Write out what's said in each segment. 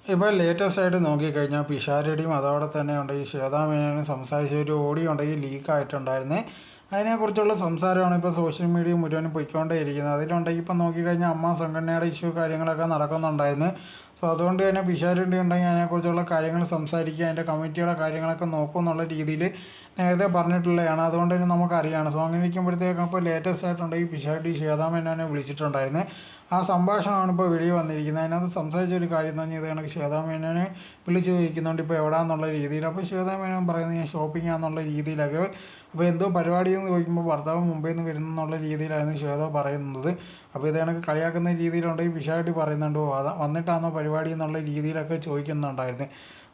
ഇപ്പോൾ ലേറ്റസ്റ്റ് ആയിട്ട് നോക്കിക്കഴിഞ്ഞാൽ പിഷാരടിയും അതോടെ തന്നെ ഉണ്ട് ഈ ശ്വേതാ മേനോനും സംസാരിച്ച ഒരു ഓഡിയോ ഉണ്ടെങ്കിൽ ലീക്ക് ആയിട്ടുണ്ടായിരുന്നേ. അതിനെക്കുറിച്ചുള്ള സംസാരമാണ് ഇപ്പോൾ സോഷ്യൽ മീഡിയ മുഴുവനും പൊയ്ക്കൊണ്ടേയിരിക്കുന്നത്. അതിലുണ്ടെങ്കിൽ ഇപ്പം നോക്കിക്കഴിഞ്ഞാൽ അമ്മ സംഘടനയുടെ ഇഷ്യൂ കാര്യങ്ങളൊക്കെ നടക്കുന്നുണ്ടായിരുന്നു. സോ അതുകൊണ്ട് തന്നെ പിഷാരടി ഉണ്ടെങ്കിൽ അതിനെക്കുറിച്ചുള്ള കാര്യങ്ങൾ സംസാരിക്കുക, അതിൻ്റെ കമ്മിറ്റിയുടെ കാര്യങ്ങളൊക്കെ നോക്കും എന്നുള്ള രീതിയിൽ നേരത്തെ പറഞ്ഞിട്ടുള്ളതാണ്. അതുകൊണ്ട് തന്നെ നമുക്കറിയാണ്. സോ അങ്ങനെ ഇരിക്കുമ്പോഴത്തേക്കും ഇപ്പോൾ ലേറ്റസ്റ്റ് ആയിട്ടുണ്ടെങ്കിൽ പിഷാരടി ശ്വേതാ മേനോനെ വിളിച്ചിട്ടുണ്ടായിരുന്നു. ആ സംഭാഷണമാണ് ഇപ്പോൾ വെളിയിൽ വന്നിരിക്കുന്നത്. അതിനകത്ത് സംസാരിച്ച ഒരു കാര്യം എന്ന് പറഞ്ഞാൽ ഇത് കണക്ക് ശ്വേതാ മേനോനെ വിളിച്ച് ചോദിക്കുന്നുണ്ട് ഇപ്പോൾ എവിടെയാണെന്നുള്ള രീതിയിൽ. അപ്പോൾ ശ്വേതാ മേനോൻ പറയുന്നത് ഞാൻ ഷോപ്പിംഗ് ആണെന്നുള്ള രീതിയിലൊക്കെ. അപ്പോൾ എന്തോ പരിപാടി എന്ന് ചോദിക്കുമ്പോൾ ഭർത്താവ് മുംബൈയിൽ നിന്ന് വരുന്നെന്നുള്ള രീതിയിലായിരുന്നു ശ്വേത പറയുന്നത്. അപ്പോൾ ഇത് കണക്ക് കളിയാക്കുന്ന രീതിയിലുണ്ടെങ്കിൽ പിഷാരടി പറയുന്നുണ്ട് വന്നിട്ടാണോ പരിപാടി എന്നുള്ള രീതിയിലൊക്കെ ചോദിക്കുന്നുണ്ടായിരുന്നു.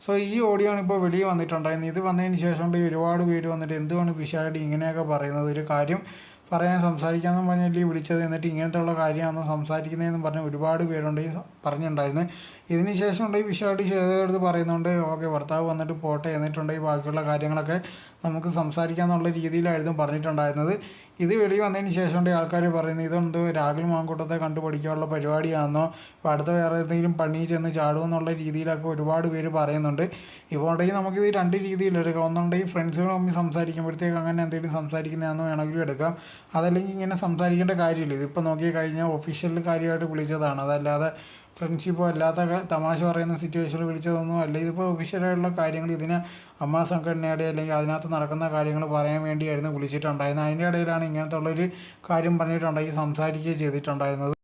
സോ ഈ ഓഡിയോ ആണ് ഇപ്പോൾ വെളിയിൽ വന്നിട്ടുണ്ടായിരുന്നു. ഇത് വന്നതിന് ശേഷം ഒരുപാട് പേര് വന്നിട്ട് എന്തുകൊണ്ട് പിഷാരടി ഇങ്ങനെയൊക്കെ പറയുന്നത്, ഒരു കാര്യം പറയാൻ സംസാരിക്കാമെന്നും പറഞ്ഞല്ലേ വിളിച്ചത്, എന്നിട്ട് ഇങ്ങനത്തെ ഉള്ള കാര്യമാണ് സംസാരിക്കുന്നതെന്നും പറഞ്ഞ് ഒരുപാട് പേരുണ്ട് പറഞ്ഞിട്ടുണ്ടായിരുന്നു. ഇതിന് ശേഷം ഉണ്ടെങ്കിൽ പിഷാരടി ശ്വേതയുടെ പറയുന്നുണ്ട് ഓക്കെ ഭർത്താവ് വന്നിട്ട് പോട്ടെ, എന്നിട്ടുണ്ടെങ്കിൽ ബാക്കിയുള്ള കാര്യങ്ങളൊക്കെ നമുക്ക് സംസാരിക്കാമെന്നുള്ള രീതിയിലായിരുന്നു പറഞ്ഞിട്ടുണ്ടായിരുന്നത്. ഇത് വെളി വന്നതിന് ശേഷം ആൾക്കാർ പറയുന്നത് ഇതെന്തോ രാഹുൽ മാങ്കൂട്ടത്തെ കണ്ടു പഠിക്കാനുള്ള പരിപാടിയാണെന്നോ, ഇപ്പോൾ അടുത്ത വേറെ ഏതെങ്കിലും പണി ചെന്ന് ചാടുമെന്നുള്ള രീതിയിലൊക്കെ ഒരുപാട് പേര് പറയുന്നുണ്ട്. ഇപ്പോൾ ഉണ്ടെങ്കിൽ നമുക്കിത് രണ്ട് രീതിയിലെടുക്കാം. ഒന്നുണ്ടെങ്കിൽ ഫ്രണ്ട്സുകൾ തമ്മിൽ സംസാരിക്കുമ്പോഴത്തേക്ക് അങ്ങനെ എന്തെങ്കിലും സംസാരിക്കുന്നതാണെന്ന് വേണമെങ്കിലും എടുക്കാം. അതല്ലെങ്കിൽ ഇങ്ങനെ സംസാരിക്കേണ്ട കാര്യമില്ല. ഇതിപ്പോൾ നോക്കി കഴിഞ്ഞാൽ ഒഫീഷ്യൽ കാര്യമായിട്ട് വിളിച്ചതാണ്, അതല്ലാതെ ഫ്രണ്ട്ഷിപ്പോ അല്ലാത്ത തമാശ പറയുന്ന സിറ്റുവേഷനിൽ വിളിച്ചതൊന്നും അല്ല. ഇതിപ്പോൾ ഒഫീഷ്യലായിട്ടുള്ള കാര്യങ്ങൾ ഇതിന് അമ്മ സംഘടനയുടെ അല്ലെങ്കിൽ അതിനകത്ത് നടക്കുന്ന കാര്യങ്ങൾ പറയാൻ വേണ്ടിയായിരുന്നു വിളിച്ചിട്ടുണ്ടായിരുന്നത്. അതിൻ്റെ ഇടയിലാണ് ഇങ്ങനത്തെ ഉള്ളൊരു കാര്യം പറഞ്ഞിട്ടുണ്ടെങ്കിൽ സംസാരിക്കുകയും ചെയ്തിട്ടുണ്ടായിരുന്നത്.